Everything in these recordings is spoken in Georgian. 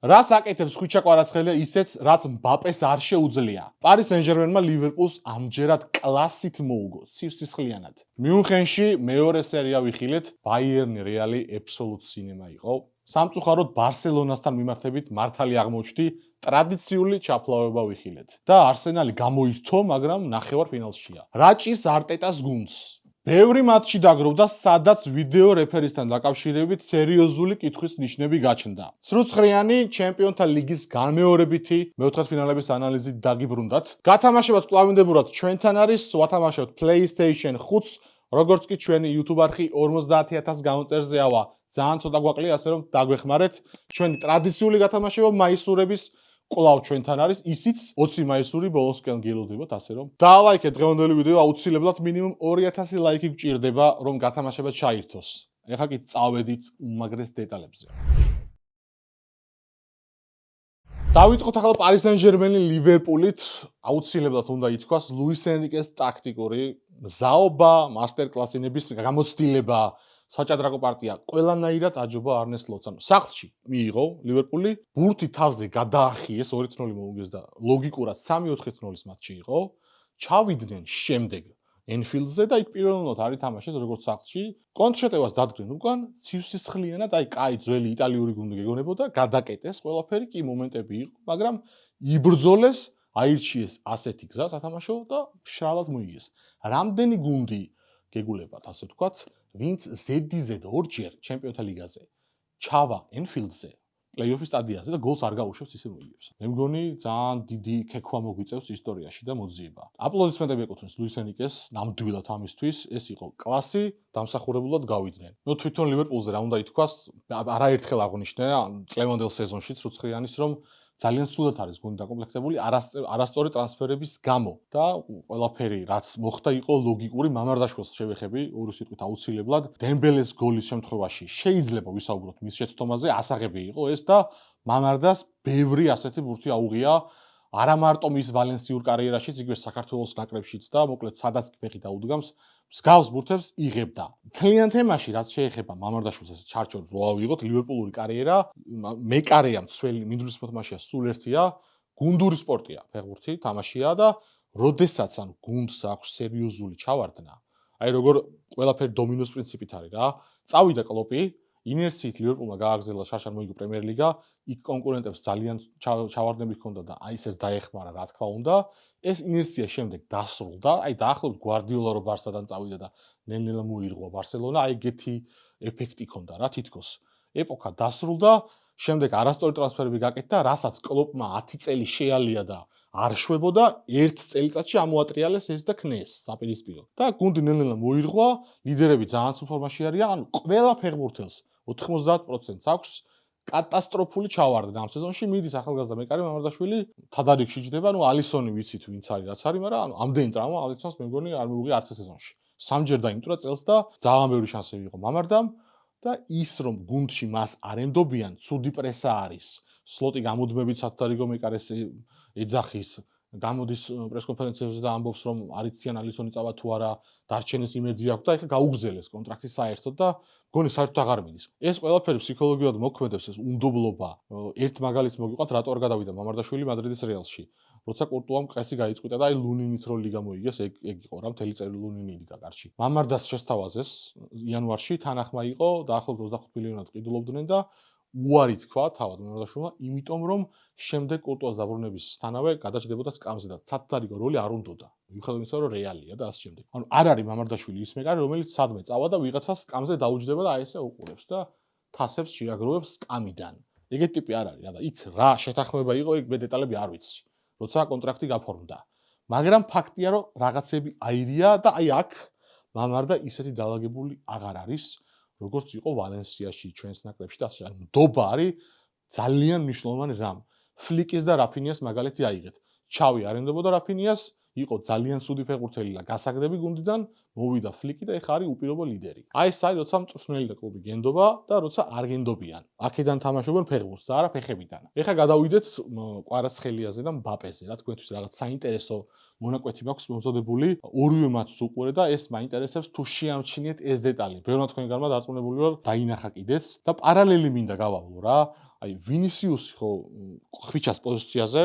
რას აკეთებს ხვიჩა კვარაცხელია ისეც, რაც მბაპეს არ შეუძლია. პარის სენ-ჟერმენმა ლივერპულს ამჯერად კლასით მოუგო, ცივსისხლიანად. მიუნხენში მეორე სერია ვიხილეთ, ბაიერნი რეალი აბსოლუტ სინემა იყო. სამწუხაროდ ბარსელონასთან მიმართებით მართალი აღმოჩნდი, ტრადიციული ჩაფლავება ვიხილეთ. და არსენალი გამოირთო, მაგრამ ნახევარფინალშია. რა ჭირს არტეტას გუნდს? ბევრი მატჩი დაგროვდა, სადაც ვიდეო რეფერისთან დაკავშირებით სერიოზული კითხვის ნიშნები გაჩნდა. სრულწლიანი ჩემპიონთა ლიგის განმეორებითი მეოთხედფინალების ანალიზით დაგიბრუნდათ. გათამაშებაც კვლავინდებურად ჩვენთან არის, ვათამაშებთ PlayStation 5-ს, როგორც კი ჩვენი YouTube არხი 50000 გამოწერზე ავა. ძალიან ცოტა გვაკლია, ასე რომ დაგვეხმარეთ. ჩვენი ტრადიციული გათამაშება მაისურების კვლავ ჩვენთან არის, ისიც 20 მაისური ბოლოსკენ გილოდებათ, ასე რომ დაალაიქეთ დღევანდელი ვიდეო, აუცილებლად მინიმუმ 2000 ლაიქი გჭირდება, რომ გათამაშება ჩაირთოს. ეხლა კი წავედით უმაგრეს დეტალებზე. დავიწყოთ ახლა პარის სენ-ჟერმენი ლივერპულით, აუცილებლად უნდა ითქვას ლუის ენრიკეს ტაქტიკური მზაობა, მასტერკლასინების გამოცდილება, საჭადრაკო პარტია ყველანაირად აჯობა არნე სლოტს. ანუ სახლში მიიღო ლივერპული, ბურთი თავზე გადაახიეს 2-0 მოუგეს და ლოგიკურად 3-4-0-ის მატჩი იყო. ჩავიდნენ შემდეგ ენფილდზე და იქ პირველად არ ითამაშეს როგორც სახლში. კონტრშეტევას დადგნენ უკან, ცივსისხლიანად, კაი ძველი იტალიური გუნდი გეგონებოდა, გადაკეტეს ყველაფერი, კი მომენტები იყო, მაგრამ იბრძოლეს, აირჩიეს ასეთი გზა სათამაშო და შრალად მოიგეს. რამდენი გუნდი გეგულებათ, ასე ვთქვათ, ვინც ზედიზედ ორჯერ ჩემპიონთა ლიგაზე ჩავა ენფილდზე, პლეიოფის სტადიაზე და გოლს არ გაუშვებს, ისე მოიგებს. მე მგონი ძალიან დიდი ქექვა მოგვიწევს ისტორიაში და მოძიება. აპლოდისმენტები ეკუთვნის ლუის ენრიკეს ნამდვილად ამისთვის, ეს იყო კლასი, დამსახურებულად გავიდნენ. ნუ თვითონ ლივერპულზე რა უნდა ითქვას, არაერთხელ აღნიშნე წლევანდელ სეზონშიც რუცხრიანის, რომ ძალიან სულად არის გუნდი დაკომპლექტებული არასწორი ტრანსფერების გამო და ყველაფერი რაც მოხდა იყო ლოგიკური. მამარდაშვილს შევეხები ორი სიტყვით აუცილებლად. დემბელეს გოლის შემთხვევაში შეიძლება ვისაუბროთ მის შეცდომაზე, ასაღები იყო ეს და მამარდას ბევრი ასეთი ბურთი აუღია. არა მარტო მის ვალენსიურ კარიერაშიც, იგივე საქართველოს ნაკრებშიც და მოკლედ სადაც ფეხი დაუდგამს, მსგავს ბურთებს იღებდა. თლიან თემაში რაც შეეხება მამარდაშვილს ეს ჩარჩო რო ავიღოთ, ლივერპულური კარიერა მეკარეა მცველი მინდვრის მოთამაშეა სულ ერთია, გუნდური სპორტია, ფეხბურთი, თამაშია და როდესაც ან გუნდს აქვს სერიოზული ჩავარდნა, აი როგორ ყველაფერი დომინოს პრინციპით არის რა. წავიდა კლოპი, ინერციით ლივერპულმა გააგრძელა შარშან მოიგო პრემიერლიგა, იქ კონკურენტებს ძალიან ჩავარდნები ჰქონდა და აი ეს დაეხმარა რა თქმა უნდა. ეს ინერცია შემდეგ დასრულდა, აი დაახლოებით გვარდიოლა რო ბარსადან წავიდა და ნელ-ნელა მოირღვა ბარსელონა, აი ეგეთი ეფექტი ჰქონდა რა თითქოს. ეპოქა დასრულდა, შემდეგ არასწორი ტრანსფერები გაკეთდა, რასაც კლოპმა 10 წელი შეალია და არ შვებოდა, ერთ წელიწადში ამოატრიალეს ეს და ქნეს საპირისპირო. და გუნდი ნელ-ნელა მოირღვა, ლიდერები ძალიან სულ ფორმაში არიან, ანუ ყველა ფეხბურთელს 90% აქვს კატასტროფული ჩავარდნა ამ სეზონში. მიდის ახალგაზრდა მეკარე მამარდაშვილი, თადარიგში ჯდება, ნუ ალისონი ვიცით ვინც არის, რაც არის, მაგრამ ამდენი ტრავმა ალისონს მე მგონი არ მოუღია არც სეზონში. სამჯერ დაიმტვრა წელს და ძალიან ბევრი შანსები იყო მამარდამ და ის რომ გუნდში მას არ ენდობიან, ცუდი პრესა არის. სლოტი გამუდმებით სათადარიგო მეკარეს ეძახის, გამოდის პრესკონფერენციებზე და ამბობს რომ არიციან ალისონი წავა თუ არა, დარჩენის იმედი აქვს და ეხლა გაუგზელეს კონტრაქტი საერთოდ და მგონი საერთოდ აღარ მიდის. ეს ყველაფერი ფსიქოლოგიურად მოქმედებს, ეს უნდობლობა. ერთ მაგალითს მოგიყვანთ, რატო არ გადავიდა მამარდაშვილი მადრიდის რეალში. როცა კურტუამ ყესი გაიწყვიტა და აი ლუნინით რო ლიგა მოიგეს, ეგ იყო რა, მთელი წელი ლუნინი ლიგა კარში. მამარდას შესთავაზეს იანვარში, თანახმა იყო, დაახლოებით 25 მილიონად ყიდულობდნენ და უარი თქვა თავად მამარდაშვილმა, იმიტომ რომ შემდეგ კურტუას დაბრუნებისთანავე გადაჭდებოდა სკამზე და სათადარიგო როლი არ უნდოდა. მიუხედავად იმისა, რომ რეალია და ასე შემდეგ. ანუ არ არის მამარდაშვილი ის მეკარე, რომელიც სადმე წავა და ვიღაცას სკამზე დაუჯდება და აი ესე უყურებს და თასებს შეაგროვებს სკამიდან. ეგეთი ტიპი არ არის, და იქ რა შეთანხმება იყო, ეგ მე დეტალები არ ვიცი. როცა კონტრაქტი გაფორმდა. მაგრამ ფაქტია, რომ რაღაცები აირია და აი აქ მამარდა ისეთი დაალაგებული აღარ არის, როგორც იყო ვალენსიაში, ჩვენს ნაკრებში და ასე. ანუ ნდობა არის ძალიან მნიშვნელოვანი რამ. ფლიკის და რაფინიას მაგალითი აიღეთ. ჩავი არ ენდობოდა რაფინიას, იყო ძალიან ცუდი ფეხბურთელი და გასაგდები გუნდიდან, მოვიდა ფლიკი და ეხა არის უპირობო ლიდერი. აი ეს არის, როცა მწვრთნელი და კლუბი გენდობა და როცა არ გენდობიან. აქედან თამაშობენ ფეხბურთს და არა ფეხებიდან. ეხა გადავიდეთ კვარაცხელიაზე და მბაპეზე, რა თქვენთვის რაღაც საინტერესო მონაკვეთი მაქვს მომზადებული. ორივე მატჩს უყურე და ეს მაინტერესებს თუ შეამჩნიეთ ეს დეტალი. ბევრმა თქვენგანმა დარწმუნებული ვარ, დაინახა კიდეც და პარალელი მინდა გავავლო რა. აი ვინისიუსი ხო ხვიჩას პოზიციაზე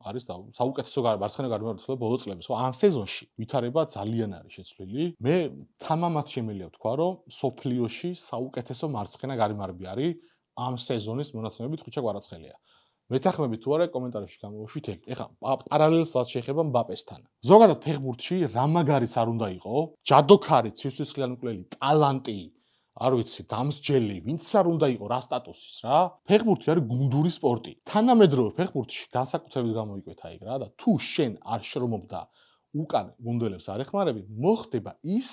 არის და საუკეთესო მარცხენა გარემარბა ბოლო წლების. ხო ამ სეზონში ვითარება ძალიან არის შეცვლილი. მე თამამად შემიძლია ვთქვა, რომ სოფლიოში საუკეთესო მარცხენა გარემარბი არის ამ სეზონის მონაცემებით ხვიჩა კვარაცხელია. მეთანხმები თუ არა კომენტარებში გამოვუშვით ეგ. ეხლა პარალელს რაც შეეხება მბაპესთან. ზოგადად ფეხბურთში რა მაგარიც არ უნდა იყო, ჯადოქარი, ცივსისხლიანი მკვლელი, ტალანტი, არ ვიცი, დამსჯელი, ვინც არ უნდა იყო რა სტატუსის რა. ფეხბურთი არის გუნდური სპორტი. თანამედროვე ფეხბურთში განსაკუთრებით გამოიკვეთა ეგ რა და თუ შენ არ შრომობდა უკან გუნდელებს არ ეხმარები, მოხდება ის,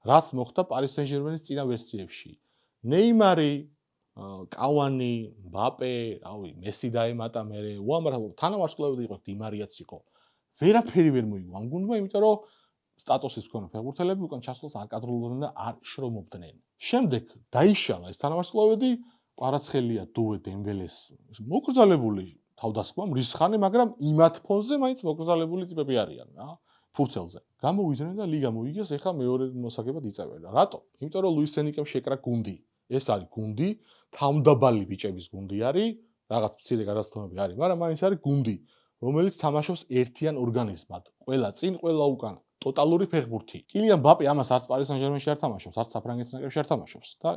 რაც მოხდა პარი სენ-ჟერმენის წინა ვერსიებში. ნეიმარი, კავანი, მბაპე, რავი, მესი დაემატა მერე, უამრავ თანავარსკვლავედი იყო, დიმარიაც იყო. ვერაფერი ვერ მოიგო ამ გუნდმა, იმიტომ რომ სტატუსის მქონე ფეხბურთელები უკან ჩასვლას არ კადრულობდნენ და არ შრომობდნენ. შემდეგ დაიშალა ეს თანავარსკვლავედი, კვარაცხელია, დუე, დემბელეს მოკრძალებული თავდასხმამ რისხანი, მაგრამ იმათ ფონზე მაინც მოკრძალებული ტიპები არიან რა. ფურცელზე. გამოვიდნენ და ლიგა მოიგეს, ეხლა მეორე მოსაგებად იწევენ. რატო? იმიტომ რომ ლუის ენიკემ შეკრა გუნდი. ეს არის გუნდი, თავმდაბალი ბიჭების გუნდი არის, რაღაც მცირე გადაცემები არის, მაგრამ მაინც არის გუნდი, რომელიც თამაშობს ერთიან ორგანიზმად. ყველა წინ, ყველა უკან. ტოტალური ფეხბურთი. კილიან მბაპე ამას არც პარი სენ-ჟერმენში არ თამაშობს, არც საფრანგეთის ნაკრებში არ თამაშობს და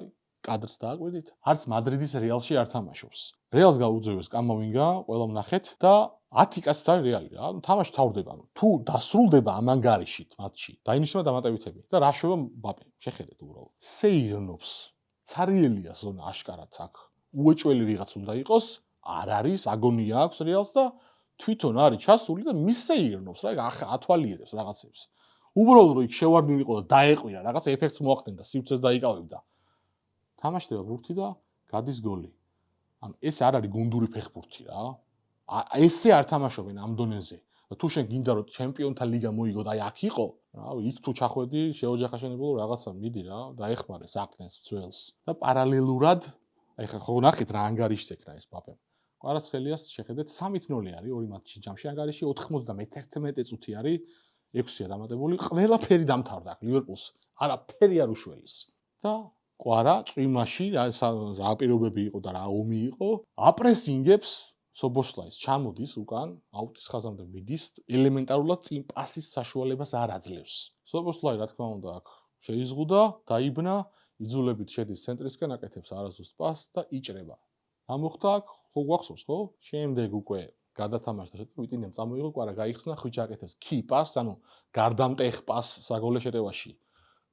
კადრს დააკვირდით, არც მადრიდის რეალში არ თამაშობს. რეალს გაუძევეს კამოვინგა, ყველა ვნახეთ და 10 კაცს არის რეალი რა. თამაში თავდება. თუ დასრულდება ამ ანგარიშით მატჩი, დაინიშნება დამატებითები და რა შვება მბაპე. შეხედეთ უბრალოდ. სეირნობს. ცარიელია ზონა აშკარად აქ. უეჭველი ვიღაც უნდა იყოს, არ არის, აგონია აქვს რეალს და თვითონ არის ჩასული და მისეირნობს რა, ათვალიერებს რაღაცებს. უბრალოდ რომ იქ შევარდნილიყო და დაეყვირა, რაღაც ეფექტს მოახდენდა, სივრცეს დაიკავებდა. თამაშდება ბურთი და გადის გოლი. ანუ ეს არ არის გუნდური ფეხბურთი რა. ესე არ თამაშობენ ამ დონეზე. და თუ შენ გინდა რომ ჩემპიონთა ლიგა მოიგო და აი აქ იყო, რავი, იქ თუ ჩახვედი, შეოჯახა შენებულო რაღაცა მიდი რა, დაეხმარე საქმეს, ძველს. და პარალელურად, აი ხო ნახეთ რა ანგარიშს ეკრა ეს მბაპემ. კვარაცხელიას შეხედეთ 3-0 არის ორი მატჩი ჯამში ანგარიში 91 წუთი არის 6-ია დამატებული ყველაფერი დამთავრდა აქ ლივერპულს არაფერი არ უშველის და კვარა წვიმაში რა პირობები იყო და რა ომი იყო აპრესინგებს სობოსლაის ჩამოდის უკან აუტის ხაზამდე მიდის ელემენტარულად წინ პასის საშუალებას არ აძლევს სობოსლაი რა თქმა უნდა აქ შეიზღუდა დაიბნა იძულებით შედის ცენტრისკენ აკეთებს არასდროს პასს და იჭრება ამოხდა აქ ხო გვახსოვს ხო? შემდეგ უკვე გადათამაშდა შეტევა, ვიტინემ წამოიღო, კვარა გაიხსნა, ხვიჩა აკეთებს კი პასს, ანუ გარდამტეხ პასს საგოლე შეტევაში.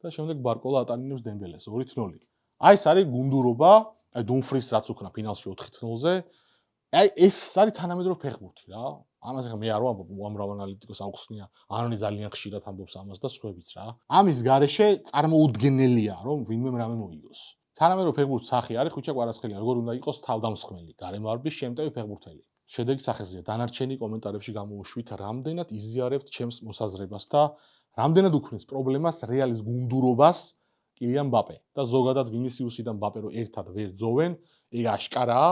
და შემდეგ ბარკოლა ატანინებს დემბელეს 2-0. აი ეს არის გუნდურობა, აი დუმფრის რაც უკნა ფინალში 4-0-ზე. აი ეს არის თანამედროვე ფეხბურთი რა. ამას ახლა მე არ ვამბობ, უამრავ ანალიტიკოს აუხსნია, ანონი ძალიან ხშირად ამბობს ამას და სხვაებიც რა. ამის გარეშე წარმოუდგენელია, რომ ვინმე რამე მოიგოს. თანამედროვე ფეხბურთის სახე არის ხვიჩა კვარაცხელია, როგორ უნდა იყოს თავდამსხმელი, გარემარბის შემტევი ფეხბურთელი. შედეგი სახეზეა, დანარჩენი კომენტარებში გამოვუშვით, რამდენად იზიარებთ ჩემს მოსაზრებას და რამდენად უქმნის პრობლემას რეალის გუნდურობას კილიან მბაპე და ზოგადად ვინისიუსი და მბაპე რო ერთად ვერ ძოვენ, ეგ აშკარაა,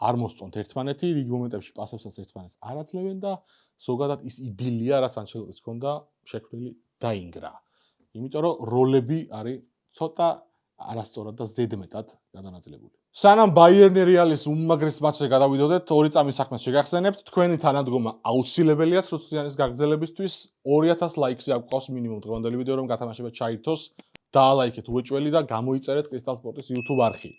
არ მოსწონთ ერთმანეთი, რიგ მომენტებში პასებსაც ერთმანეთს არ აძლევენ და ზოგადად ის იდილია, რაც ანჩელოტის ჰქონდა შექმნილი დაინგრა. იმიტომ რომ როლები არის ცოტა არასწორად და ზედმეტად გადანაწილებული. სანამ ბაიერნი რეალის უმაგრეს მატჩზე გადავიდოდეთ, 2 წამის საქმეს შეგახსენებთ, თქვენი თანადგომა აუცილებელია ცრუცხვიანის გაგრძელებისთვის. 2000 ლაიქზე აგვყავს მინიმუმ დღევანდელი ვიდეო რომ გათამაშება ჩაირთოს, დაალაიქეთ უეჭველი და გამოიწერეთ კრისტალ სპორტის YouTube არხი.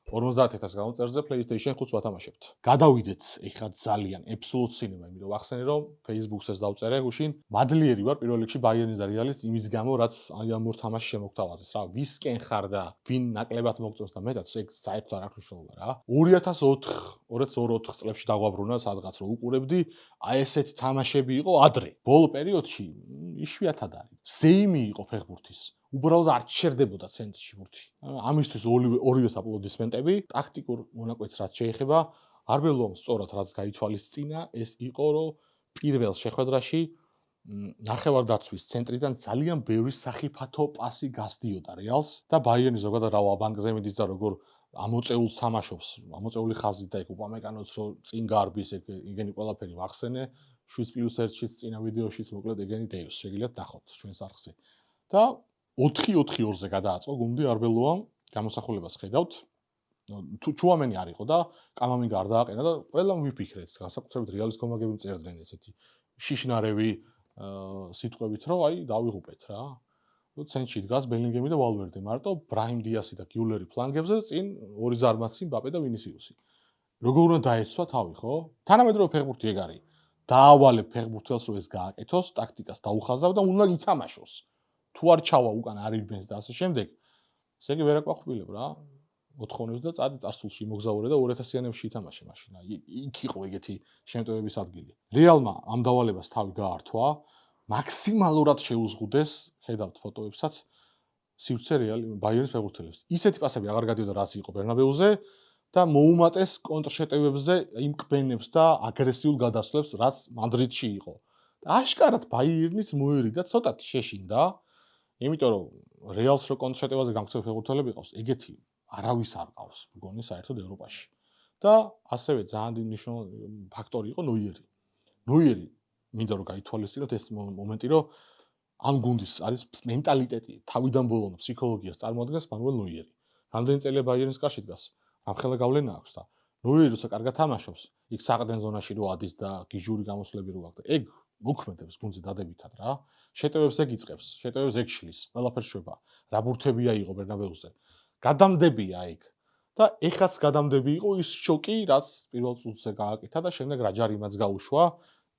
50000 გამოწერზე PlayStation 5-ს ვათამაშებთ. გადავიდეთ ეხლა ძალიან აბსოლუტ სინემა, იმიტომ ვახსენე რომ Facebook-ს დავწერე გუშინ. მადლიერი ვარ პირველ რიგში ბაიერნის და რეალის იმის გამო, რაც აი ამ ორ თამაშს შემოგთავაზეს რა. ვისკენ ხარ და ვინ ნაკლებად მოგწონს და მეტად ეგ საერთოდ არ აქვს მნიშვნელობა რა. 2004 წლებში დაგვაბრუნა სადღაც რომ უყურებდი, აი ესეთი თამაშები იყო ადრე. ბოლო პერიოდში იშვიათად არის. ზეიმი იყო ფეხბურთის. უბრალოდ არ ჩერდებოდა ცენტრში ბურთი. ამისთვის ორივეს აპლოდისმენტები, ტაქტიკურ მონაკვეთს რაც შეეხება, არბელოამ სწორად რაც გაითვალისწინა, ეს იყო რომ პირველ შეხვედრაში ნახევარდაცვის ცენტრიდან ძალიან ბევრი სახიფათო პასი გასდიოდა რეალს და ბაიერნი ზოგადად რა ვაბანკზე მიდის და როგორ ამოწეულს თამაშობს, ამოწეული ხაზით და ეგ უპამეკანოც რომ წინ გარბის ეგენი ყველაფერი ვახსენე 7+1-შიც წინა ვიდეოშიც მოკლედ ეგენი დეოს შეგიძლიათ ნახოთ ჩვენს არხზე. და 4-4-2-ზე გადააწყო გუნდი არბელოამ გამოსახულებას ხედავთ. თუ ჩუამენი არ იყო და კამამინგა არ დააყენა და ყველამ ვიფიქრეთ, განსაკუთრებით რეალის კომაგები წერდნენ ესეთი შიშნარევი სიტყვებით, რომ აი დავიღუპეთ რა. ნუ ცენტრში დგას ბელინგემი და ვალვერდი, მარტო ბრაიმ დიასი და გიულერი ფლანგებზე, წინ ორი ზარმაცი, მბაპე და ვინისიუსი. როგორ უნდა დაეცვა თავი, ხო? თანამედროვე ფეხბურთი ეგ არის. დაავალებ ფეხბურთელს, რომ ეს გააკეთოს, ტაქტიკას დაუხაზავ და უნდა ითამაშოს. თუ არ ჩავა უკან არიბენს და ასე შემდეგ, ესე იგი ვერ აკმაყოფილებ რა. მოთხოვნებს და წადი წარსულში მოგზაურე და 2000-იანებში ითამაშე მაშინ. იქ იყო ეგეთი შემტევების ადგილი. რეალმა ამ დავალებას თავი გაართვა, მაქსიმალურად შეუზღუდეს, ხედავთ ფოტოებსაც, სივრცე რეალი ბაიერნის ფეხბურთელებს. ისეთი პასები აღარ გადიოდა რაც იყო ბერნაბეუზე და მოუმატეს კონტრშეტევებზე იმ კბენებს და აგრესიულ გადასვლებს, რაც მადრიდში იყო. აშკარად ბაიერნიც მოერიდა, ცოტათი შეშინდა, იმიტომ რომ რეალს რო კონტრშეტევაზე გამქცევი ფეხბურთელები ყავს, ეგეთი არავის არ ყავს, მგონი საერთოდ ევროპაში. და ასევე ძალიან დიდი მნიშვნელოვანი ფაქტორი იყო ნოიერი. ნოიერი მინდა რომ გაითვალისწინოთ ეს მომენტი, რომ ამ გუნდის არის მენტალიტეტი, თავიდან ბოლომდე ფსიქოლოგიას წარმოადგენს მანუელ ნოიერი. რამდენი წელია ბაიერნის კარში დგას? ამხელა გავლენა აქვს და ნოიერი როცა კარგად თამაშობს, იქ საყრდენ ზონაში რო ადის და გიჟური გამოსვლები რო აქვს და ეგ მოქმედებს გუნდზე დადებითად რა. შეტევებს ეგ იწყებს, შეტევებს ეგ შლის, ყველაფერს შვება. რა ბურთებია იყო ბერნაბეუზე. გადამდებია ეგ. და ეხაც გადამდები იყო ის შოკი, რაც პირველ წუთზე გააკეთა და შემდეგ რა ჯარი მას გაუშვა.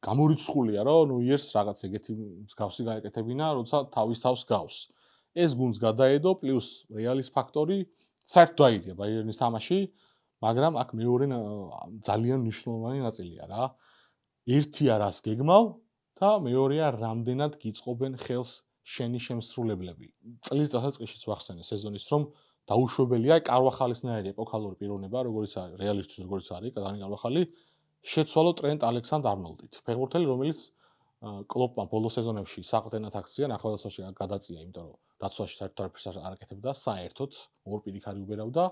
გამორიცხულია, რომ ნოიერს რაღაც ეგეთი მსგავსი გაეკეთებინა, როცა თავის თავს გავს. ეს გუნდს გადაედო, პლუს რეალის ფაქტორი საერთოდ დაირია ბაიერნის თამაში, მაგრამ აქ მეორე ძალიან მნიშვნელოვანი ნაწილია რა. ერთია რას გეგმავ და მეორეა რამდენად გიწყობენ ხელს შენი შემსრულებლები. წლის დასაწყისშიც ვახსენე სეზონის, რომ დაუშვებელია კარვახალისნაირი ეპოქალური პიროვნება, როგორიც არის რეალისტვის, როგორიც არის დანი კარვახალი, შეცვალო ტრენტ ალექსანდრ-არნოლდით. ფეხბურთელი, რომელიც კლოპმა ბოლო სეზონებში საყრდენად აქცია, ნახევარდაცვაში გადაწია, იმიტომ რომ დაცვაში საერთოდ არაფერს არ აკეთებდა, საერთოდ ორ პირიქარი უბერავდა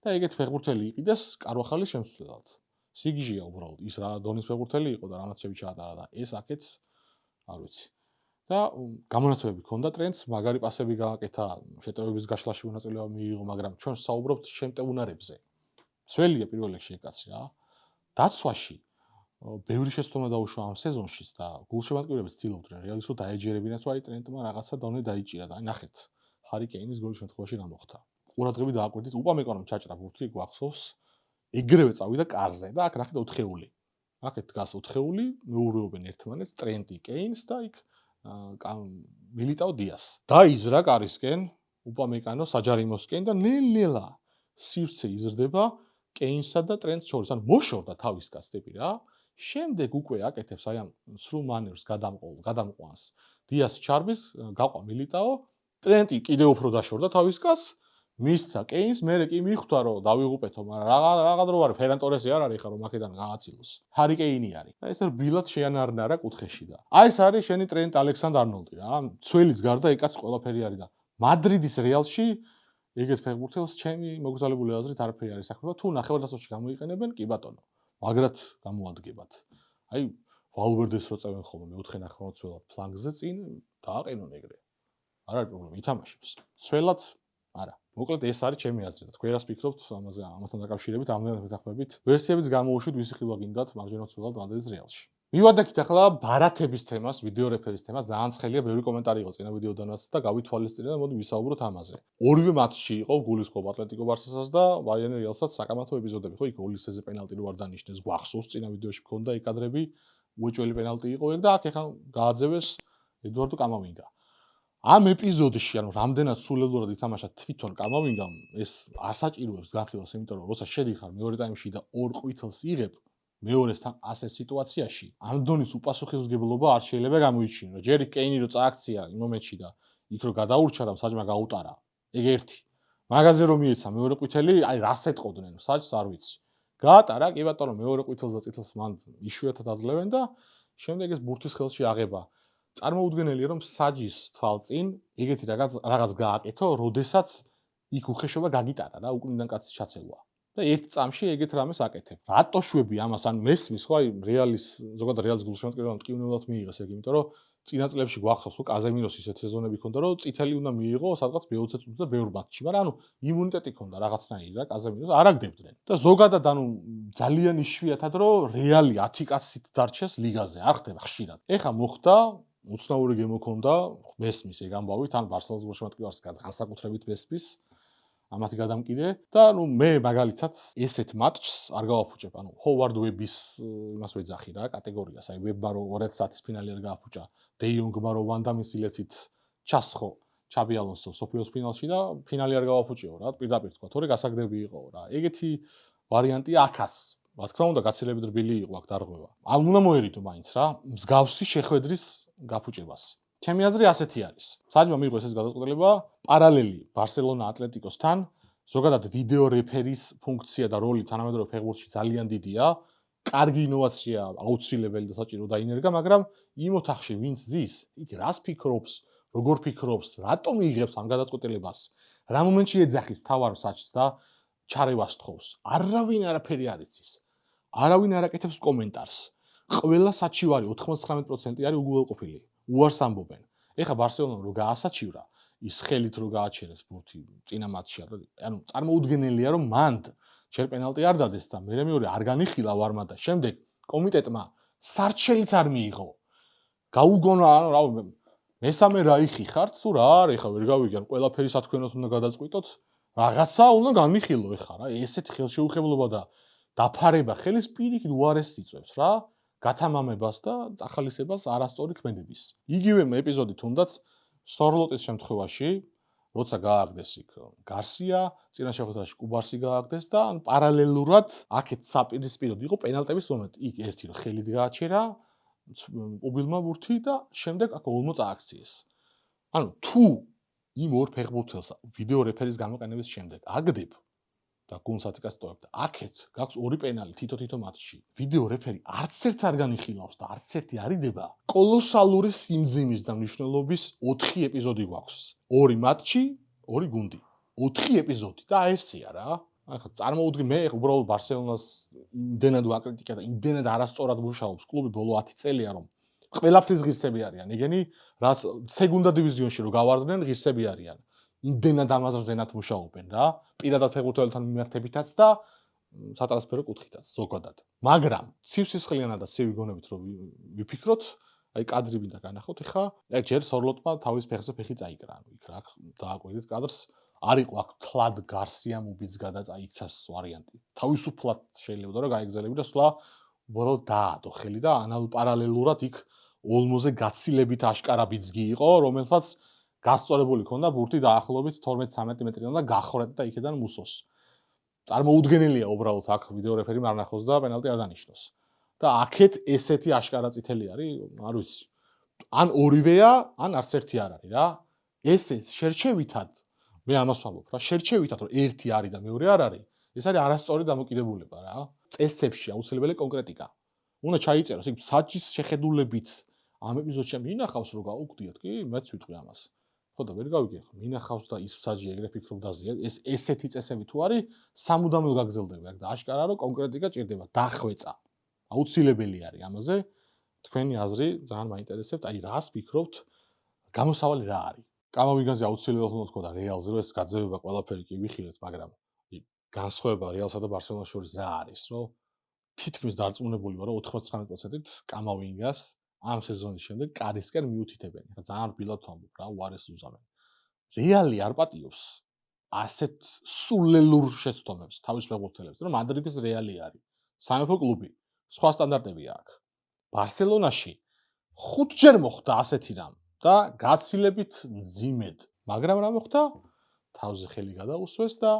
და ეგეთ ფეხბურთელი იყიდეს კარვახალის შემცვლელად. სიგიჟეა უბრალოდ ის რა დონის ფეხბურთელი იყო და რამაც შევი ჩაატარა და ეს აქეთ არ ვიცი. და გამონაცვლები ქონდა ტრენდს, მაგარი პასები გააკეთა, შეტევების გაშლაში მონაწილეობა მიიღო, მაგრამ ჩვენ საუბრობთ შემტევნარებზე. სველია პირველ რიგში ეგ კაცი რა. დაცვაში ბევრი შეცდომა დაუშვა ამ სეზონშიც და გულშემატკივრები ცდილობდნენ რეალის რომ დაეჯერებინათ, რომ აი ტრენტმა რაღაცა დონე დაიჭირა და აი ნახეთ, ჰარი კეინის გოლის შემთხვევაში რა მოხდა. ყურადღები დააკვირდით, უპამეკანომ ჩაჭრა ბურთი, გვახსოვს, ეგრევე წავიდა კარზე და აქ ნახეთ 4-ეული. აქეთ დგას 4-ეული, მეურვეობენ ერთმანეთს, ტრენტი, კეინს და იქ მილიტაო დიას. დაიზრა კარისკენ, უპამეკანო საჯარიმოსკენ და ნელ-ნელა სივრცე იზრდება კეინსა და ტრენტს შორის. ანუ მოშორდა თავის კაცები რა. შემდეგ უკვე აკეთებს აი ამ სრულ მანევრს გადამყვანს. დიას ჩარბის, გაყვა მილიტაო, ტრენტი კიდევ უფრო დაშორდა თავის კაცს, მისცა კეინს, მერე კი მიხვდა რომ დავიღუპეთო, მაგრამ რაღაც დრო არის, ფერან ტორესი არ არის ხა რომ აქედან გააცილოს. ჰარი კეინი არის. და ეს რბილად შეანარნარა კუთხეში და. აი ეს არის შენი ტრენტ ალექსანდრ-არნოლდი რა. ცველის გარდა ეკაც ყველაფერი არის და მადრიდის რეალში ეგეთ ფეხბურთელს ჩემი მოგზაურებული აზრით არაფერი არის საქმე, თუ ნახევარდაცვაში გამოიყენებენ, კი ბატონო. მაგრად გამოადგებათ. აი ვალვერდეს რო წევენ ხოლმე მეოთხე ნახევარმცველად ფლანგზე წინ დააყენონ ეგრე. არ არის პრობლემა, ითამაშებს. ცველად არა. მოკლედ ეს არის ჩემი აზრი და თქვენ რას ფიქრობთ ამაზე, ამასთან დაკავშირებით, რამდენად მეთანხმებით? ვერსიებიც გამოუშვით, ვისი ხილვა გინდათ მარჯვენა ცველად მადრიდის რეალში. მივადექით ახლა ბარათების თემას, ვიდეო რეფერის თემას, ძალიან ცხელია, ბევრი კომენტარი იყო წინა ვიდეოდანაც და გავითვალისწინეთ და მოდი ვისაუბროთ ამაზე. ორივე მატჩში იყო გულისხმობა ატლეტიკო ბარსასაც და ბაიერნ რეალსაც საკამათო ეპიზოდები, ხო იქ ოლისეზე პენალტი რო არ დანიშნეს, გვახსოვს წინა ვიდეოში მქონდა ეგ კადრები, უეჭველი პენალტი იყო ეგ და აქ ეხლა გააძევეს ედუარდო კამავინგა. ამ ეპიზოდში, ანუ რამდენად სულელურად ითამაშა თვითონ კამავინგამ, ეს ასაჭიროებს განხილვას, იმიტომ რომ როცა შედიხარ მეორე ტაიმში და ორ ყვითელს იღებ მეორესთან ასე სიტუაციაში, ამ დონის უპასუხისმგებლობა არ შეიძლება გამოიჩინო. ჯერი კეინი რო წააქცია იმ მომენტში და იქ რო გადაურჩა და საჯმა გაუტარა. ეგ ერთი. მაგაზე რომ მიეცა მეორე ყვითელი, აი რას ეთყოდნენ, საჯს არ ვიცი. გაატარა, კი ბატონო, მეორე ყვითელს და წითელს მან იშვიათად აძლევენ და შემდეგ ეს ბურთის ხელში აღება. წარმოუდგენელია რომ საჯის თვალწინ ეგეთი რაღაც გააკეთო, როდესაც იქ უხეშობა გაგიტარა რა, უკნიდან კაცის ჩაცელვა. და ერთ წამში ეგეთ რამეს აკეთებ. რატო შვები ამას? ან მესმის ხო აი რეალის ზოგადად რეალის გულშემატკივრებამ ტკივნეულად მიიღეს ეგ, იმიტომ რომ წინა წლებში გვახსოვს, რომ კაზემიროს ისეთ სეზონები ჰქონდა, რომ წითელი უნდა მიიღო სადღაც B20 წუთზე და ბევრ მატჩში, მაგრამ ანუ იმუნიტეტი ჰქონდა რაღაცნაირი რა კაზემიროს, არ აგდებდნენ. და ზოგადად ანუ ძალიან იშვიათად რომ რეალი 10 კაცით დარჩეს ლიგაზე, არ ხდება ხშირად. ეხა მოხდა უცნაური გემო ჰქონდა, მესმის ეგ ამბავით, ან ბარსელონის გულშემატკივარს განსაკუთრებით მესმის ამათი გადამკიდე და ნუ მე მაგალითად ესეთ მატჩს არ გავაფუჭებ, ანუ ჰოვარდ ვების იმას ვეძახი რა კატეგორიას, აი ვებმა რო 2010-ის ფინალი არ გააფუჭა, დე იონგმა რო ვანდამის ილეთით ჩასხო ჩაბი ალონსო სოფიოს ფინალში და ფინალი არ გავაფუჭეო რა, პირდაპირ თქვა, თორე გასაგდები იყო რა. ეგეთი ვარიანტია აქაც. რა თქმა უნდა, გაცილებით რბილი იყო აქ დარღვევა. ან უნდა მოერიდო მაინც რა, მსგავსი შეხვედრის გაფუჭებას. ჩემი აზრი ასეთი არის. საჯმა მიიღო ეს გადაწყვეტილება პარალელი ბარსელონა ატლეტიკოსთან, ზოგადად ვიდეო რეფერის ფუნქცია და როლი თანამედროვე ფეხბურთში ძალიან დიდია. კარგი ინოვაცია აუცილებელი და საჭირო დაინერგა, მაგრამ იმ ოთახში ვინც ზის, იქ რას ფიქრობს, როგორ ფიქრობს, რატომ იღებს ამ გადაწყვეტილებას, რა მომენტში ეძახის თავარ საჭს და ჩარევას თხოვს. არავინ არაფერი არ იცის. არავინ არ აკეთებს კომენტარს. ყველა საჩივარი 99% არის უგუველყოფილი. უარს ამბობენ. ეხა ბარსელონამ რო გაასაჩივრა, ის ხელით რო გააჩერეს ბურთი წინა მატჩში, ანუ წარმოუდგენელია რომ მანდ ჯერ პენალტი არ დადეს და მერე მეორე არ განიხილა ვარმა და შემდეგ კომიტეტმა სარჩელიც არ მიიღო. გაუგონა, ანუ რა მესამე რაიხი ხართ თუ რა არის, ეხა ვერ გავიგან, ყველაფერი სათქვენოდ უნდა გადაწყვიტოთ. რაღაცა უნდა განიხილო ეხა რა, ესეთი ხელშეუხებლობა და დაფარება ხელის პირიქით უარესს იწვევს რა. გათამამებას და წახალისებას არასწორი ქმედების. იგივე ეპიზოდი თუნდაც სორლოტის შემთხვევაში, როცა გააგდეს იქ გარსია, წინა შეხვედრაში კუბარსი გააგდეს და ან პარალელურად აქეთ საპირისპიროდ იყო პენალტების მომენტი. იქ ერთი რომ ხელით გააჩერა, უბილმა ბურთი და შემდეგ აქ ოლმო წააქციეს. ანუ თუ იმ ორ ფეხბურთელს ვიდეო რეფერის გამოყენების შემდეგ აგდებ და გუნდს ატიკას ტოვებ და აქეთ გაქვს ორი პენალი თითო მატჩში. ვიდეო რეფერი არც ერთ არ განიხილავს და არც ერთი არ იდება. კოლოსალური სიმძიმის და მნიშვნელობის 4 ეპიზოდი გვაქვს. 2 მატჩი, 2 გუნდი. 4 ეპიზოდი და ესეა რა. ახლა წარმოუდგენ მე უბრალოდ ბარსელონას იმდენად ვაკრიტიკე და იმდენად არასწორად მუშაობს კლუბი ბოლო 10 წელია რომ ყველაფრის ღირსები არიან. ეგენი რაც სეგუნდა დივიზიონში რო გავარდნენ ღირსები არიან. იმდენად ამაზრზენად მუშაობენ რა, პირადად ფეხბურთელთან მიმართებითაც და სატრანსფერო კუთხითაც ზოგადად. მაგრამ ცივსისხლიანად და ცივი გონებით რომ ვიფიქროთ, აი კადრი მინდა განახოთ, ეხა აი ჯერ სორლოტმა თავის ფეხზე ფეხი წაიკრა, ანუ იქ რა დააკვირდით კადრს, არ იყო აქ თლად გარსიამ უბიც გადაწაიქცას ვარიანტი. თავისუფლად შეიძლება რომ გაეგზელები და სვლა უბრალოდ დაადო ხელი და პარალელურად იქ ოლმოზე გაცილებით აშკარა ბიძგი იყო, რომელსაც გასწორებული ქონდა ბურთი დაახლოებით 12-13 მეტრიდან და გახრეთ და იქიდან მუსოს. წარმოუდგენელია უბრალოდ აქ ვიდეო რეფერი არ ნახოს და პენალტი არ დანიშნოს. და აქეთ ესეთი აშკარა წითელი არის, არ ვიცი. ან ორივეა, ან არც ერთი არ არის რა. ესე შერჩევითად მე ამას ვამბობ რა, შერჩევითად რომ ერთი არის და მეორე არ არის, ეს არის არასწორი დამოკიდებულება რა. წესებში აუცილებელი კონკრეტიკა. უნდა ჩაიწეროს იქ საჭის შეხედულებით ამ ეპიზოდში მინახავს რომ გაუკვდიოთ, კი, მეც ვიტყვი ამას. ხო და ვერ გავიგე, მინახავს და ის საჭი ეგრე ფიქრობდაზია, ეს ესეთი წესები თუ არის, სამუდამოდ გაგრძელდება აქ და აშკარა რომ კონკრეტიკა ჭირდება, დახვეწა. აუცილებელი არის ამაზე. თქვენი აზრი ძალიან მაინტერესებთ, აი რას ფიქრობთ, გამოსავალი რა არის? კამავინგაზე აუცილებლად უნდა თქვა და რეალზე რომ ეს გაძევება ყველაფერი კი ვიხილეთ, მაგრამ განსხვავება რეალსა და ბარსელონას შორის რა არის, რომ თითქმის დარწმუნებული ვარ, რომ 99%-ით კამავინგას ამ სეზონის შემდეგ კარისკენ მიუთითებენ. ხა ძალიან რბილად ვამბობ რა, უარეს უზამენ. რეალი არ პატიობს ასეთ სულელურ შეცდომებს თავის ფეხბურთელებს, რომ მადრიდის რეალი არის. სამეფო კლუბი, სხვა სტანდარტებია აქ. ბარსელონაში 5 ჯერ მოხდა ასეთი რამ და გაცილებით მძიმედ. მაგრამ რა მოხდა? თავზე ხელი გადაუსვეს და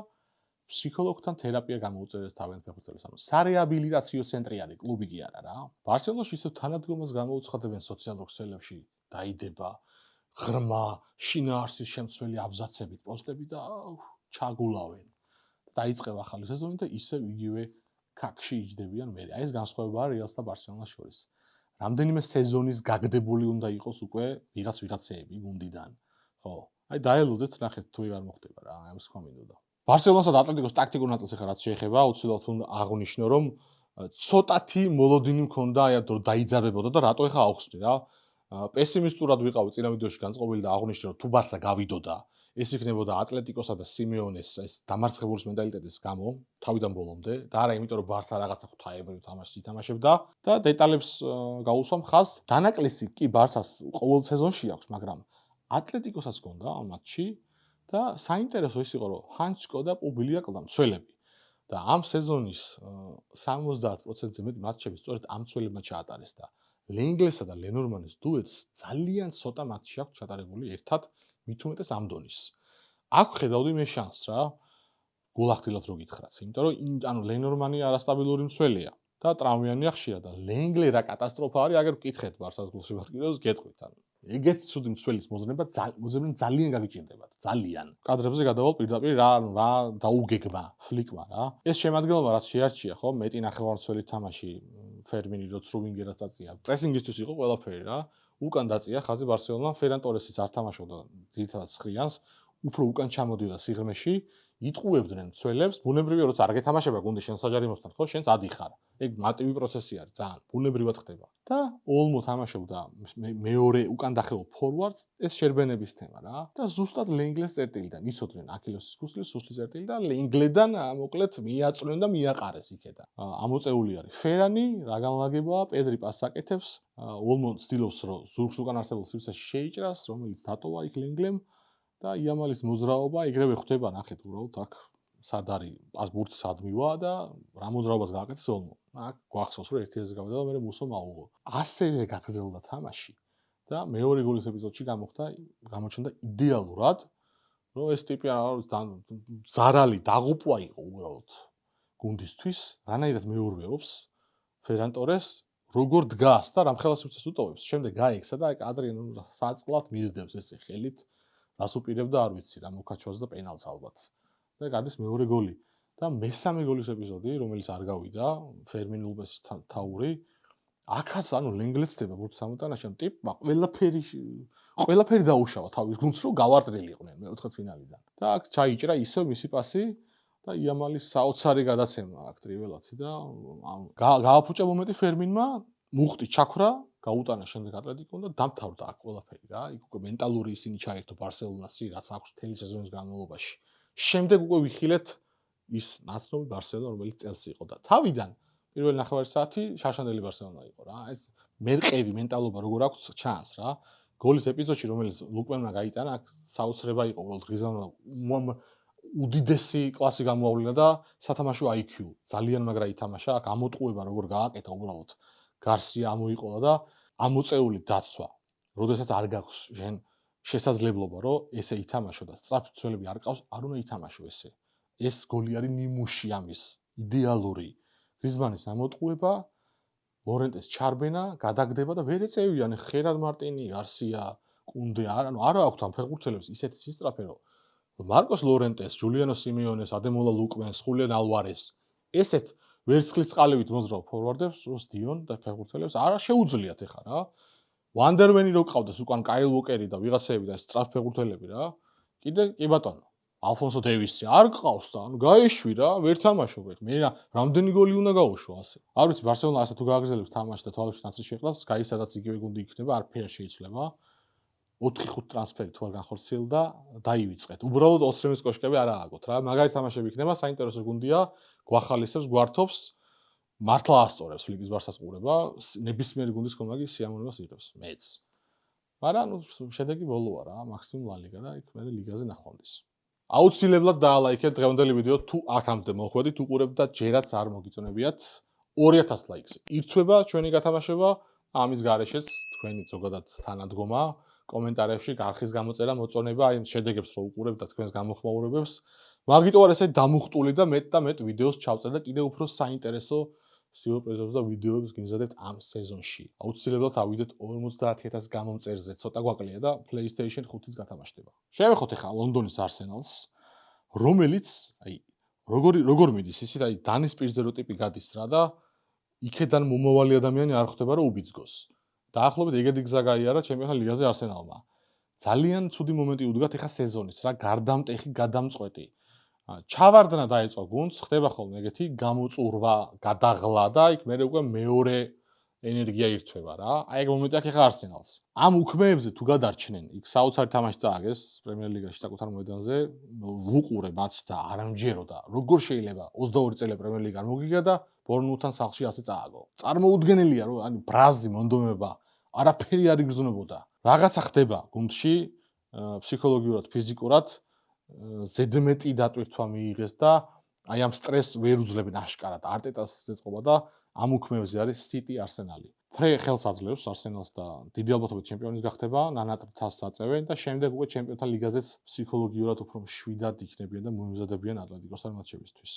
ფსიქოლოგთან თერაპია გამოუწევეს თავიანთ ფეხბურთელებს. ანუ სარეაბილიტაციო ცენტრი არის, კლუბი კი არა რა. ბარსელონაში ისევ თანადგომას გამოუცხადებენ სოციალურ ქსელებში, დაიდება ღრმა შინაარსის შემცველი აბზაცებით პოსტები და ჩაგულავენ. დაიწყება ახალი სეზონი და ისევ იგივე ქაქში იჯდებიან მე. აი ეს განსხვავებაა რეალს და ბარსელონას შორის. რამდენიმე სეზონის გაგდებული უნდა იყოს უკვე ვიღაცეები გუნდიდან. ხო, აი დაელოდეთ, ნახეთ თუ არ მოხდება რა, ამას ხომინდოდა. ბარსელონასა და ატლეტიკოს ტაქტიკურ ნაწილს ახლა რაც შეეხება, აუცილებლად უნდა აღვნიშნო, რომ ცოტათი მოლოდინი მქონდა, აი რომ დაიძაბებოდა და რატო ახლა აუხსნი რა. პესიმისტურად ვიყავი წინა ვიდეოში განწყობილი და აღვნიშნე რომ თუ ბარსა გავიდოდა ეს იქნებოდა ატლეტიკოსა და სიმეონეს ეს დამარცხებულის მენტალიტეტის გამო თავიდან ბოლომდე და არა იმიტომ რომ ბარსა რაღაცა ღვთაებრივ თამაშს ითამაშებდა და დეტალებს გავუსვამ ხაზს დანაკლისი კი ბარსას ყოველ სეზონში აქვს მაგრამ ატლეტიკოსაც ჰქონდა ამ მატჩში და საინტერესო ის იყო რომ ჰანჩკო და პუბილია კლდა მცველები და ამ სეზონის 70%-ზე მეტი მატჩები სწორედ ამ მცველებმა ჩაატარეს და ლენგლესა და ლენორმანის დუეტს ძალიან ცოტა მატჩი აქვს ჩატარებული ერთად მით უმეტეს ამ დონის. აქ ხედავდი მე შანსს რა. გულახდილად რო გითხრათ, იმიტომ რომ ანუ ლენორმანი არასტაბილური მცველია და ტრამვიანია ხშირად და ლენგლე რა კატასტროფა არის, აგერ ვკითხეთ ბარსას გულში ვატკიდებს გეტყვით ანუ. ეგეთ ცუდი მცველის მოძებნა ძალიან გაგიჭირდებათ, ძალიან. კადრებზე გადავალ პირდაპირ რა დაუგეგმა ფლიკმა რა. ეს შემადგენლობა რაც შეარჩია, ხო, მეტი ნახევარმცველი თამაში ფერმინი რო ცრუვინგერად წაწია. პრესინგისთვის იყო ყველაფერი რა. უკან დაწია ხაზი ბარსელონამ, ფერან ტორესიც არ თამაშობდა ძირითადად ცხრიანს, უფრო უკან ჩამოდიოდა სიღრმეში, იტყუებდნენ მცველებს, ბუნებრივია როცა არ გეთამაშება გუნდი შენ საჯარიმოსთან, ხო, შენც ადიხარ. ეგ მარტივი პროცესი არის, ძალიან ბუნებრივად ხდება. და ოლმო თამაშობდა მეორე უკან დახევულ ფორვარდს, ეს შერბენების თემა რა. და ზუსტად ლენგლეს წერტილიდან იცოდნენ აქილევსის ქუსლის, სუსლის წერტილი და ლენგლედან მოკლედ მიაწვნენ და მიაყარეს იქედან. ამოწეული არის ფერანი, რა განლაგებაა, პედრი პასს აკეთებს, ოლმო ცდილობს რომ ზურგს უკან არსებულ სივრცეში შეიჭრას, რომელიც დატოვა იქ ლენგლემ და იამალის მოძრაობა ეგრევე ხვდება, ნახეთ უბრალოდ აქ სად არის ბურთი სად მივა და რა მოძრაობას გააკეთეს ოლმო. აქ გვახსოვს რომ 1-1 გავიდა და მე მუსომ აუღო. ასევე გაგრძელდა თამაში და მეორე გოლის ეპიზოდში გამოჩნდა იდეალურად, რომ ეს ტიპი ზარალი დაღუპვა იყო უბრალოდ გუნდისთვის, რანაირად მეორვეობს ფერან ტორეს როგორ დგას და რამხელა სივრცეს უტოვებს. შემდეგ გაიქცა და ადრიან საწყლად მისდევს ესე ხელით რას უპირებდა არ ვიცი რა მოკაჩვას და პენალს ალბათ. და გადის მეორე გოლი და მესამე გოლის ეპიზოდი, რომელიც არ გავიდა, ფერმინ ლუპესის თაური. აქაც ანუ ლენგლეცდება ბურთს ამოტანაში, ან ტიპმა ყველაფერი დაუშავა თავის გუნდს, რომ გავარდრილიყვნენ მეოთხედფინალიდან. და აქ ჩაიჭრა ისევ მისი პასი და იამალის საოცარი გადაცემა აქ ტრიველათი და გააფუჭა მომენტი ფერმინმა, მუხტი ჩაქვრა, გაუტანა შემდეგ ატლეტიკომ და დამთავრდა აქ ყველაფერი რა. იქ უკვე მენტალური ისინი ჩაერთო ბარსელონასი, რაც აქვს მთელი სეზონის განმავლობაში. შემდეგ უკვე ვიხილეთ ის ნაცნობი ბარსელონა, რომელიც წელს იყო და თავიდან პირველი ნახევარი საათი შარშანდელი ბარსელონა იყო რა. ეს მერყევი მენტალობა როგორ აქვს ჩანს რა. გოლის ეპიზოდში რომელიც ლუკმენმა გაიტანა, აქ საოცრება იყო უბრალოდ გრიზმანმა უდიდესი კლასი გამოავლინა და სათამაშო IQ ძალიან მაგრა ითამაშა, აქ ამოტყუება როგორ გააკეთა უბრალოდ გარსია ამოიყოლა და ამოწეული დაცვა. როდესაც არ გაქვს შენ შესაძლებლობა რომ ესე ითამაშო და სწრაფი მცველები არ ყავს, არ უნდა ითამაშო ესე. ეს გოლი არის ნიმუში ამის, იდეალური. გრიზმანის ამოტყუება, ლორენტეს ჩარბენა, გადაგდება და ვერ ეწევიან ხერად მარტინი, გარსია, კუნდე, ანუ არა აქვთ ამ ფეხბურთელებს ისეთი სისწრაფე რომ მარკოს ლორენტეს, ჯულიანო სიმეონეს, ადემოლა ლუკმენს, ხულიან ალვარეს ესეთ ვერცხლის წყალივით მოძრავ ფორვარდებს, როს დიონ და ფეხბურთელებს არა შეუძლიათ ეხა რა. ვანდერვენი რო ყავდეს უკან კაილ უოკერი და ვიღაცები და სწრაფ ფეხბურთელები რა. კიდე კი ბატონო ალფონსო დევისი არ ყავს და ანუ გაეშვი რა, ვერ თამაშობ ეხ. მე რამდენი გოლი უნდა გაუშვა ასე. არ ვიცი ბარსელონა ასე თუ გააგრძელებს თამაშს და თვალებში ნაცრი შეყრას, კაი სადაც იგივე გუნდი იქნება, არაფერი შეიძლება. 4-5 ტრანსფერი თუ არ განხორციელდა, დაივიწყეთ. უბრალოდ ოსტრემის კოშკები არ ააგოთ რა. მაგარი თამაშები იქნება, საინტერესო გუნდია, გვახალისებს, გვართობს, მართლა ასწორებს ფლიკის ბარსას ყურება, ნებისმიერი გუნდის კომაგი სიამოვნებას იღებს, მეც. მაგრამ ნუ შედეგი ბოლოა რა, მაქსიმუმ ლა ლიგა და იქ მე ლიგაზე ნახვამდის. აუცილებლად დაალაიქეთ დღევანდელი ვიდეო თუ აქამდე მოხვედით უყურებთ და ჯერაც არ მოგიწონებიათ 2000 ლაიქს. ირთვება ჩვენი გათამაშება, ამის გარეშეც თქვენი ზოგადად თანადგომა, კომენტარებში გარხის გამოწერა, მოწონება, აი შედეგებს რო უყურებთ და თქვენს გამოხმაურებებს. მაგიტო არ ესე დამუხტული და მეტ და მეტ ვიდეოს ჩავწერ და კიდევ უფრო საინტერესო სიურპრიზებს და ვიდეოებს გიმზადეთ ამ სეზონში. აუცილებლად ავიდეთ 50000 გამომწერზე, ცოტა გვაკლია და PlayStation 5-ის გათამაშდება. შევეხოთ ახლა ლონდონის არსენალს, რომელიც აი როგორ მიდის ისიც აი დანის პირზე რო ტიპი გადის რა და იქედან მომავალი ადამიანი არ ხვდება რომ უბიძგოს. დაახლოებით ეგეთი გზა გაიარა ჩემი ახლა ლიგაზე არსენალმა. ძალიან ცუდი მომენტი უდგათ ახლა სეზონის რა, გარდამტეხი, გადამწყვეტი. ჩავარდნა დაეწყო გუნდს, ხდება ხოლმე ეგეთი გამოწურვა, გადაღლა და იქ მე უკვე მეორე ენერგია ირთვება რა. აი ეგ მომენტი აქვს ახლა არსენალს. ამ უქმეებზე თუ გადარჩნენ, იქ საოცარი თამაში წააგეს პრემიერ ლიგაში საკუთარ მოედანზე, ვუყურე მატჩს და არ ამჯეროდა. როგორ შეიძლება 22 წელი პრემიერ ლიგა არ მოგიგა და ბორნმუთთან სახლში ასე წააგო. წარმოუდგენელია რომ ანუ ბრაზი მონდომება არაფერი არ იგრძნობოდა. რაღაცა ხდება გუნდში ფსიქოლოგიურად, ფიზიკურად ზედმეტი დატვირთვა მიიღეს და აი ამ სტრესს ვერ უძლებენ აშკარად. არტეტას ზეწყობა და ამ უქმეებზე არის City Arsenal-ი. ფრე ხელს აძლევს Arsenal-ს და დიდი ალბათობით ჩემპიონის გახდება, ნანატ თასს აწევენ და შემდეგ უკვე ჩემპიონთა ლიგაზეც ფსიქოლოგიურად უფრო მშვიდად იქნებიან და მოემზადებიან ატლეტიკოსთან მატჩებისთვის.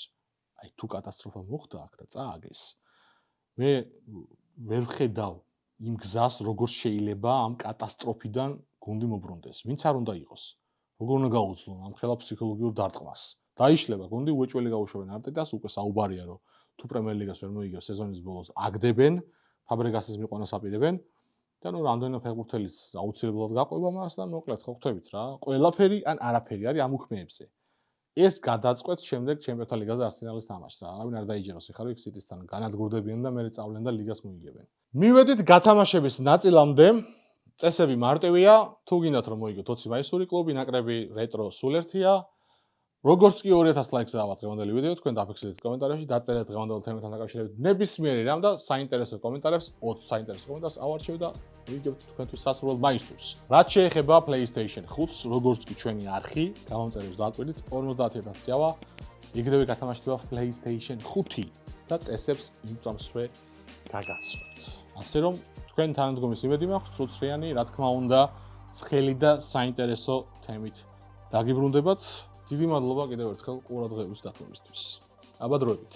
აი თუ კატასტროფა მოხდა აქ და წააგეს. მე ვერ ვხედავ იმ გზას, როგორ შეიძლება ამ კატასტროფიდან გუნდი მობრუნდეს. ვინც არ უნდა იყოს. როგორ უნდა გაუძლონ ამ ხელა ფსიქოლოგიურ დარტყმას. დაიშლება გუნდი, უეჭველი გაუშვებენ არტეტას, უკვე საუბარია რომ თუ პრემიერ ლიგას ვერ მოიგებს სეზონის ბოლოს აგდებენ, ფაბრეგასის მიყვანას აპირებენ და ნუ რამდენიმე ფეხბურთელის აუცილებლად გაყვება მას და მოკლედ ხო ხვდებით რა. ყველაფერი ან არაფერი არის ამ უქმეებზე. ეს გადაწყვეტს შემდეგ ჩემპიონთა ლიგაზე Arsenal-ის თამაშს რა. არავინ არ დაიჯეროს ეხლა რომ City-სთან განადგურდებიან და მერე წავლენ და ლიგას მოიგებენ. მივედით გათამაშების ნაწილამდე. წესები მარტივია, თუ გინდათ რომ მოიგოთ 20 მაისური კლუბი, ნაკრები რეტრო სულ ერთია. როგორც კი 2000 ლაიქს დავათ დღევანდელი ვიდეო, თქვენ დაფიქსირეთ კომენტარებში, დაწერეთ დღევანდელ თემებთან დაკავშირებით ნებისმიერი რამ და საინტერესო კომენტარებს, 20 საინტერესო კომენტარს ავარჩევ და ვიგებთ თქვენთვის სასურველ მაისურს. რაც შეეხება PlayStation 5-ს, როგორც კი ჩვენი არხი, გამომწერებს დააკვირდით 50000 სიავა, იგივე გათამაშდება PlayStation 5 და წესებს იწამსვე გაგაცნობთ. ასე რომ თქვენ თანადგომის იმედი მაქვს, სრულწლიანი, რა თქმა უნდა, ცხელი და საინტერესო თემით დაგიბრუნდებათ. დიდი მადლობა კიდევ ერთხელ ყურადღების დათმობისთვის. აბა დროებით.